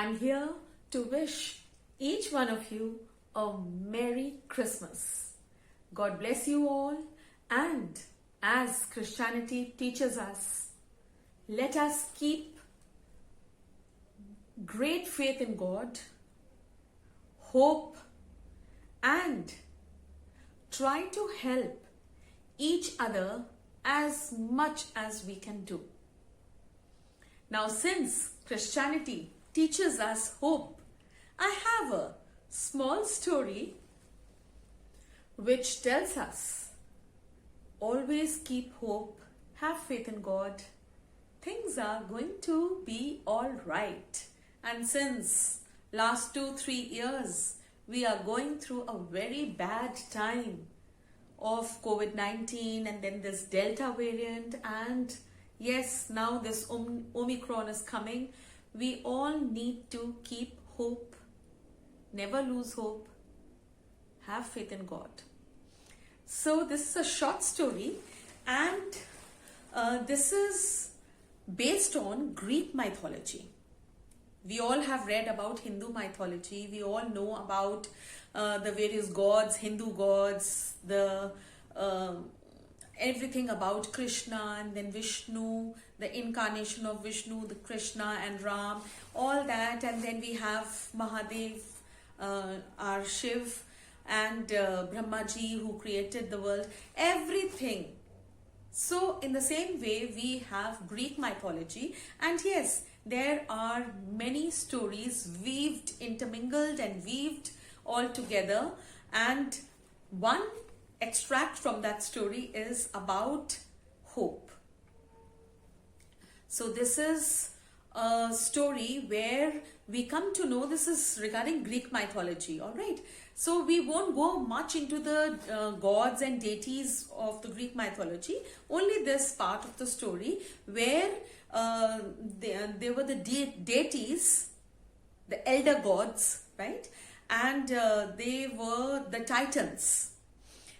I'm here to wish each one of you a Merry Christmas. God bless you all, and as Christianity teaches us, let us keep great faith in God, hope, and try to help each other as much as we can do. Now, since Christianity teaches us hope, I have a small story which tells us always keep hope, have faith in God, things are going to be all right. And since last 2-3 years we are going through a very bad time of COVID-19, and then this Delta variant, and yes, now this Omicron is coming. We all need to keep hope, never lose hope, have faith in God. So this is a short story, and this is based on Greek mythology. We all have read about Hindu mythology. We all know about the various gods, Hindu gods, everything about Krishna, and then Vishnu, the incarnation of Vishnu, the Krishna and Ram, all that. And then we have Mahadev, our Shiv, and Brahmaji, who created the world, everything. So in the same way, we have Greek mythology, and yes, there are many stories weaved, intermingled and weaved all together, and one extract from that story is about hope. So this is a story where we come to know, this is regarding Greek mythology, all right? So we won't go much into the gods and deities of the Greek mythology, only this part of the story where there were the deities, the elder gods, right? And they were the Titans.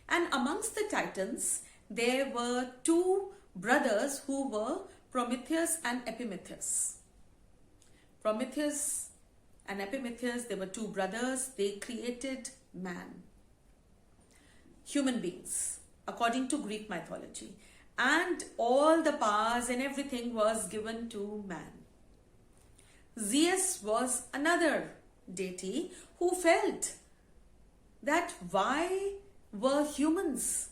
And amongst the Titans, there were two brothers who were Prometheus and Epimetheus. Prometheus and Epimetheus, they were two brothers. They created man, human beings, according to Greek mythology. And all the powers and everything was given to man. Zeus was another deity who felt that why were humans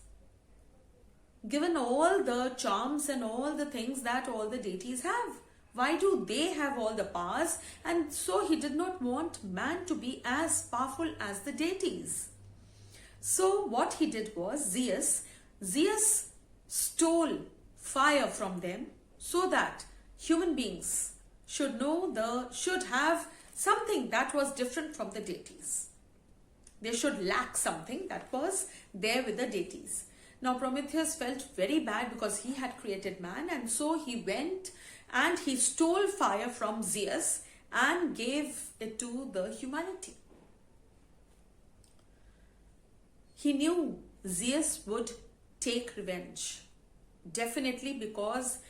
given all the charms and all the things that all the deities have? Why do they have all the powers? And so he did not want man to be as powerful as the deities. So what he did was, Zeus stole fire from them so that human beings should have something that was different from the deities. They should lack something that was there with the deities. Now Prometheus felt very bad because he had created man, and so he went and he stole fire from Zeus and gave it to the humanity. He knew Zeus would take revenge, definitely, because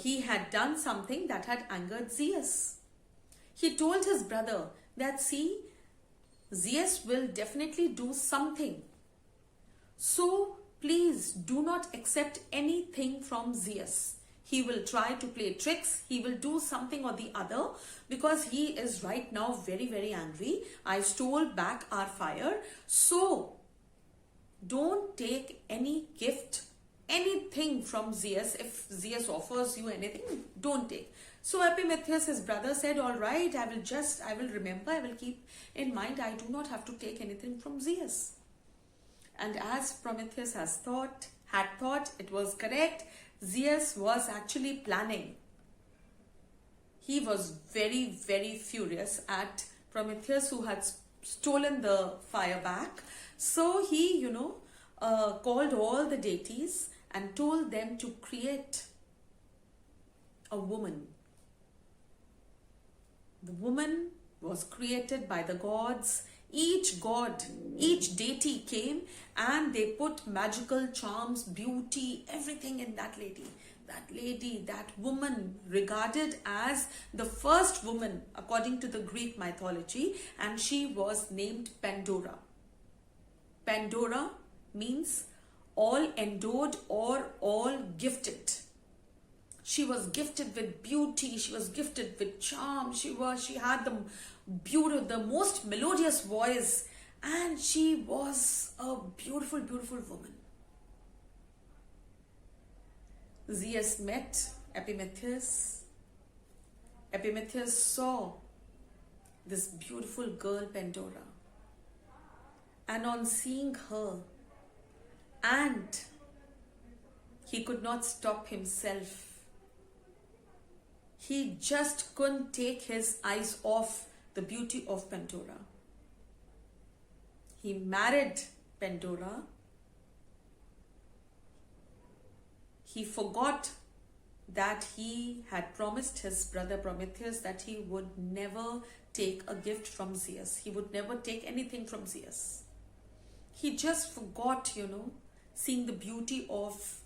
he had done something that had angered Zeus. He told his brother that, see, Zeus will definitely do something. So please do not accept anything from Zeus. He will try to play tricks. He will do something or the other because he is right now very, very angry. I stole back our fire. So don't take any gift, anything from Zeus. If Zeus offers you anything, don't take. So Epimetheus, his brother, said, all right, I will remember, I will keep in mind, I do not have to take anything from Zeus. And as Prometheus had thought it was correct, Zeus was actually planning. He was very, very furious at Prometheus, who had stolen the fire back. So he, called all the deities and told them to create a woman. The woman was created by the gods. Each god, each deity came and they put magical charms, beauty, everything in that lady. that lady, that woman, regarded as the first woman according to the Greek mythology, and she was named Pandora. Pandora means all endowed or all gifted. She was gifted with beauty, she was gifted with charm, she had the beautiful, the most melodious voice, and she was a beautiful, beautiful woman. Zeus met Epimetheus. Epimetheus saw this beautiful girl Pandora, and on seeing her, and he could not stop himself. He just couldn't take his eyes off the beauty of Pandora. He married Pandora. He forgot that he had promised his brother Prometheus that he would never take a gift from Zeus. He would never take anything from Zeus. He just forgot, seeing the beauty of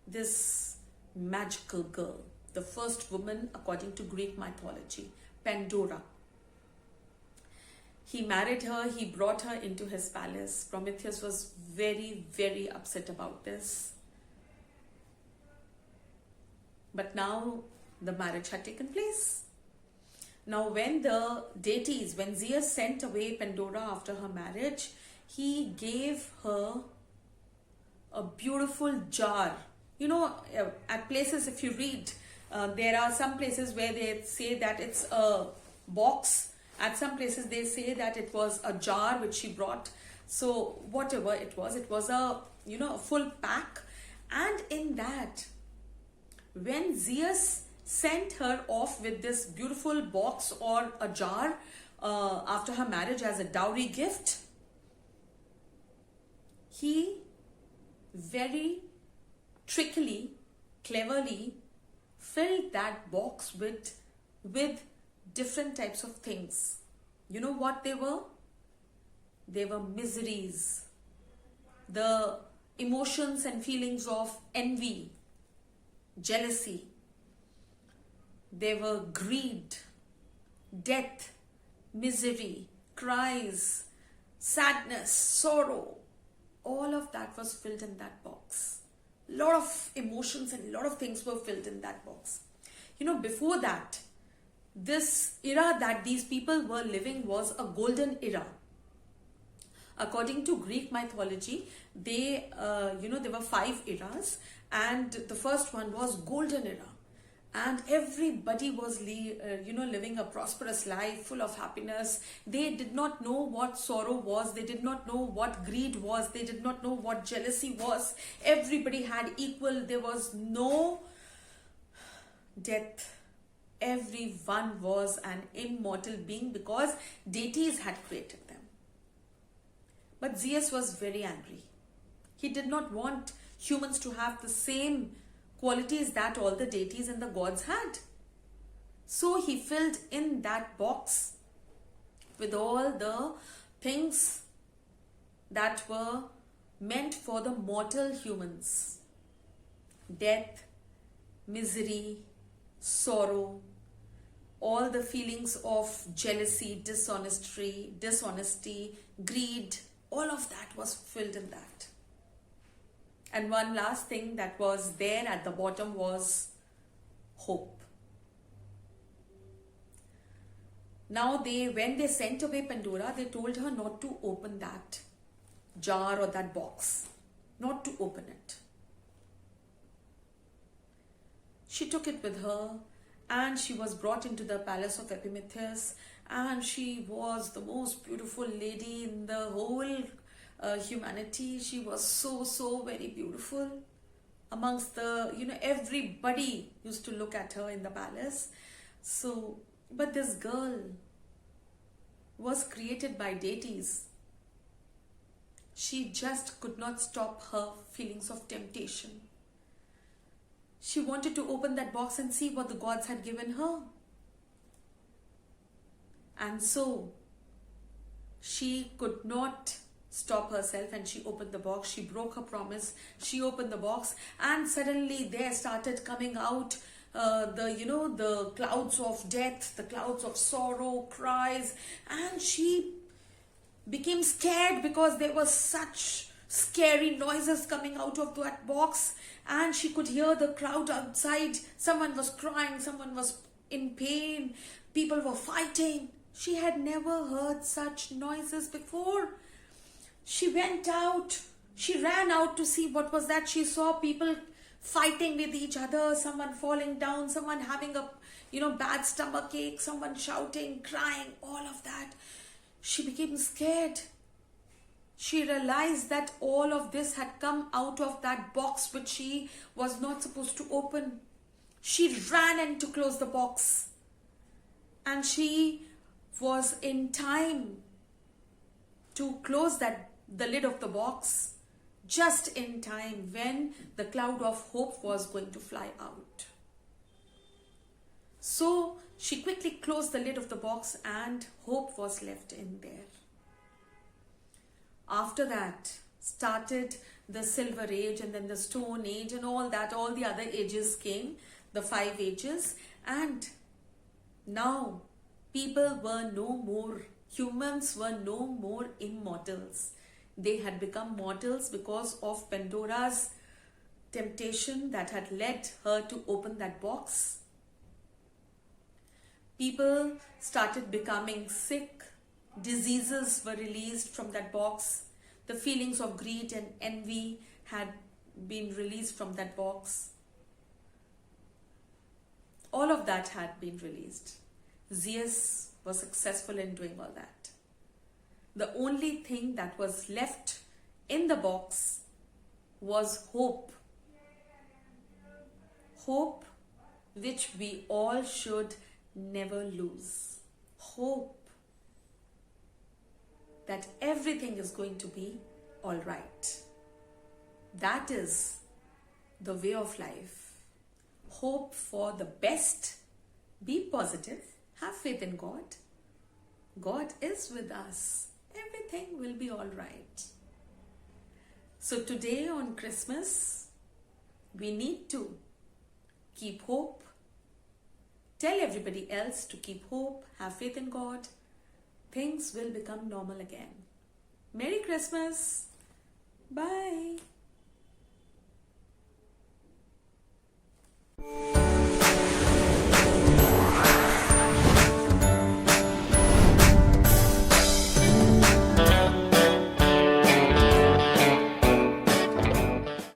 this magical girl, the first woman according to Greek mythology, Pandora. He married her, he brought her into his palace. Prometheus was very, very upset about this. But now the marriage had taken place. Now when the deities, when Zeus sent away Pandora after her marriage, he gave her a beautiful jar. At places, if you read, there are some places where they say that it's a box. At some places they say that it was a jar which she brought. So whatever it was a a full pack. And in that, when Zeus sent her off with this beautiful box or a jar after her marriage as a dowry gift, he very trickily, cleverly filled that box with different types of things. You know what they were? They were miseries, the emotions and feelings of envy, jealousy. They were greed, death, misery, cries, sadness, sorrow. All of that was filled in that box. A lot of emotions and a lot of things were filled in that box. Before that, this era that these people were living was a golden era. According to Greek mythology, there were 5 eras, and the first one was golden era. And everybody was living a prosperous life full of happiness. They did not know what sorrow was. They did not know what greed was. They did not know what jealousy was. Everybody had equal. There was no death. Everyone was an immortal being because deities had created them. But Zeus was very angry. He did not want humans to have the same qualities that all the deities and the gods had. So he filled in that box with all the things that were meant for the mortal humans. Death, misery, sorrow, all the feelings of jealousy, dishonesty, greed, all of that was filled in that. And one last thing that was there at the bottom was hope. Now when they sent away Pandora, they told her not to open that jar or that box, not to open it. She took it with her, and she was brought into the palace of Epimetheus, and she was the most beautiful lady in the whole humanity. She was so very beautiful. Amongst everybody used to look at her in the palace. But this girl was created by deities. She just could not stop her feelings of temptation. She wanted to open that box and see what the gods had given her. And so she could not stop herself, and she opened the box. She broke her promise. She opened the box, and suddenly there started coming out the clouds of death, the clouds of sorrow, cries, and she became scared because there was such scary noises coming out of that box, and she could hear the crowd outside. Someone was crying, someone was in pain, people were fighting. She had never heard such noises before. She went out, she ran out to see what was that. She saw people fighting with each other, someone falling down, someone having a bad stomach ache, someone shouting, crying, all of that. She became scared. She realized that all of this had come out of that box which she was not supposed to open. She ran in to close the box, and she was in time to close the lid of the box, just in time when the cloud of hope was going to fly out. So she quickly closed the lid of the box, and hope was left in there. After that started the Silver Age, and then the Stone Age, and all that. All the other ages came, the 5 ages, and now people were no more, humans were no more immortals. They had become mortals because of Pandora's temptation that had led her to open that box. People started becoming sick. Diseases were released from that box. The feelings of greed and envy had been released from that box. All of that had been released. Zeus was successful in doing all that. The only thing that was left in the box was hope. Hope which we all should never lose. Hope that everything is going to be all right. That is the way of life. Hope for the best. Be positive. Have faith in God. God is with us. Everything will be all right. So today on Christmas, we need to keep hope. Tell everybody else to keep hope. Have faith in God. Things will become normal again. Merry Christmas. Bye.